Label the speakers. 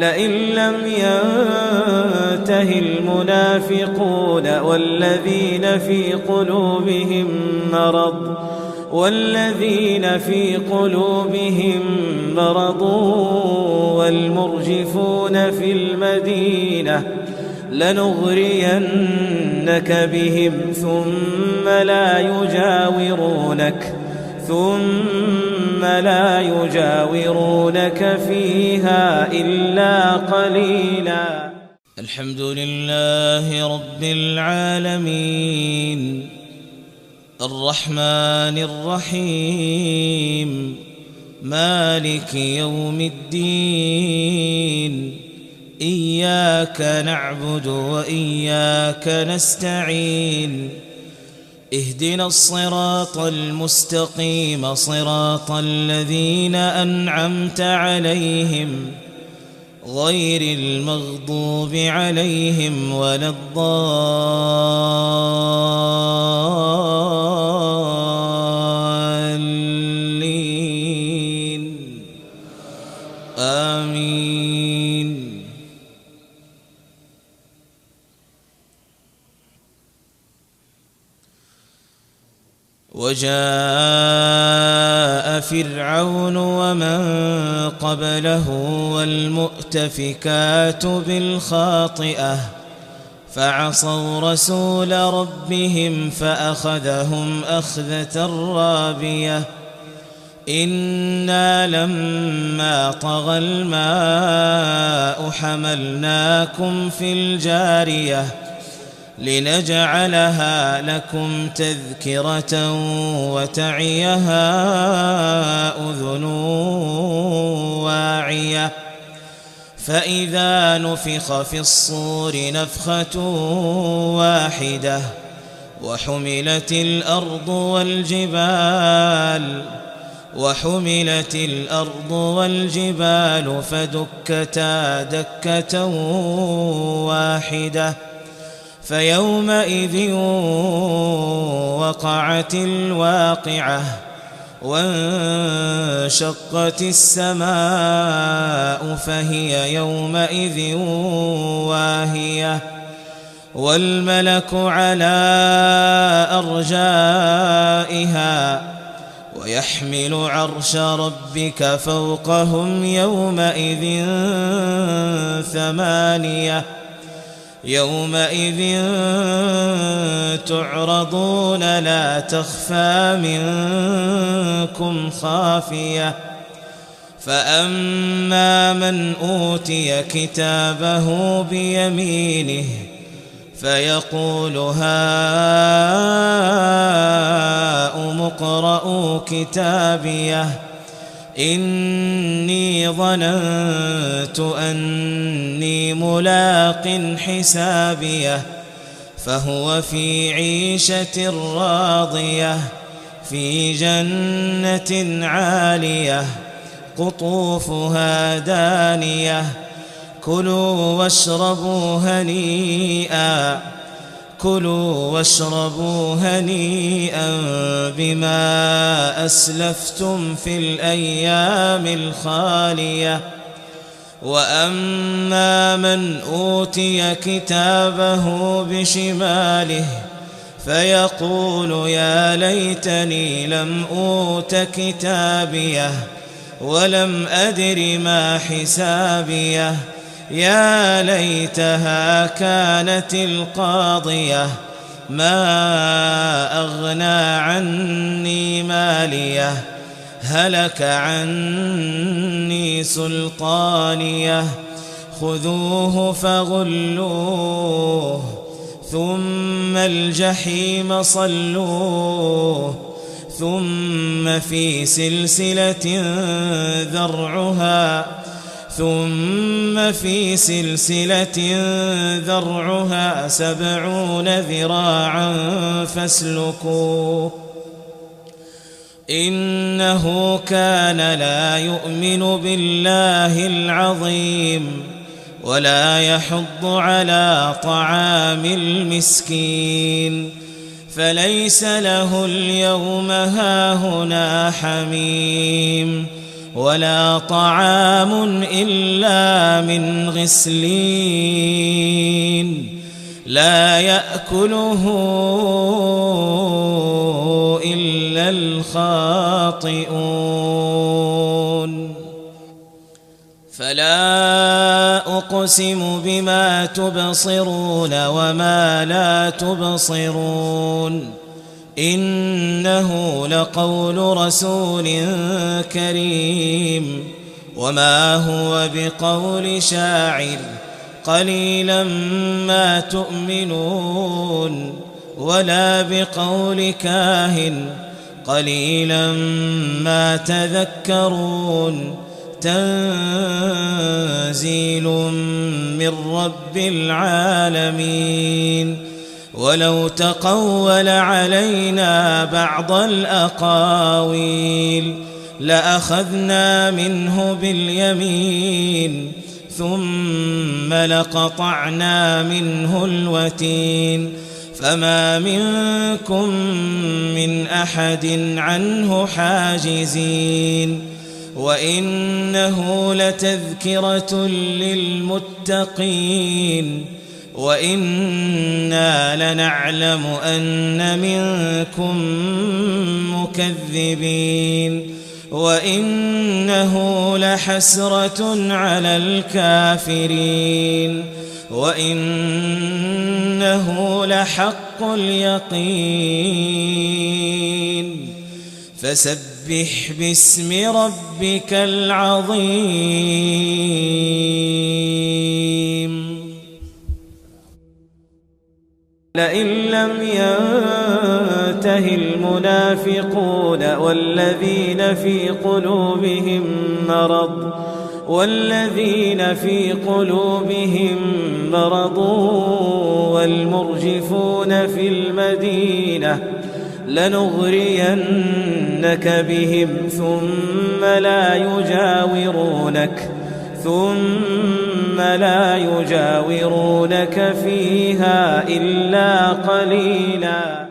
Speaker 1: لئن لم ينته المنافقون والذين في قلوبهم مرض والمرجفون في المدينة لنغرينك بهم ثم لا يجاورونك فيها إلا قليلا.
Speaker 2: الحمد لله رب العالمين الرحمن الرحيم مالك يوم الدين إياك نعبد وإياك نستعين اهدنا الصراط المستقيم صراط الذين أنعمت عليهم غير المغضوب عليهم ولا الضالين آمين. وجاء فرعون ومن قبله والمؤتفكات بالخاطئة فعصوا رسول ربهم فأخذهم أخذة رابية إنا لما طغى الماء حملناكم في الجارية لنجعلها لكم تذكرة وتعيها أذن واعية فإذا نفخ في الصور نفخة واحدة وحملت الأرض والجبال فدكتا دكة واحدة فيومئذ وقعت الواقعة وانشقت السماء فهي يومئذ واهية والملك على أرجائها ويحمل عرش ربك فوقهم يومئذ ثمانية يومئذ تعرضون لا تخفى منكم خافية فأما من أوتي كتابه بيمينه فيقول هاؤم اقرءوا كتابيه إني ظننت أني ملاق حسابيه فهو في عيشة راضية في جنة عالية قطوفها دانية كلوا واشربوا هنيئا بما أسلفتم في الأيام الخالية وأما من أوتي كتابه بشماله فيقول يا ليتني لم أوت كتابيه ولم أدر ما حسابيه يا ليتها كانت القاضية ما أغنى عني ماليه هلك عني سلطانيه خذوه فغلوه ثم الجحيم صلوه ثم في سلسلة ذرعها 70 ذراعا فاسلكوه إنه كان لا يؤمن بالله العظيم ولا يحض على طعام المسكين فليس له اليوم هاهنا حميم ولا طعام إلا من غسلين لا يأكله إلا الخاطئون فلا أقسم بما تبصرون وما لا تبصرون إنه لقول رسول كريم وما هو بقول شاعر قليلا ما تؤمنون ولا بقول كاهن قليلا ما تذكرون تنزيل من رب العالمين ولو تقول علينا بعض الأقاويل لأخذنا منه باليمين ثم لقطعنا منه الوتين فما منكم من أحد عنه حاجزين وإنه لتذكرة للمتقين وإنا لنعلم أن منكم مكذبين وإنه لحسرة على الكافرين وإنه لحق اليقين فسبح باسم ربك العظيم
Speaker 1: لئن لم ينته المنافقون والذين في قلوبهم مرض والمرجفون في المدينة لنغرينك بهم ثم لا يجاورونك فيها إلا قليلا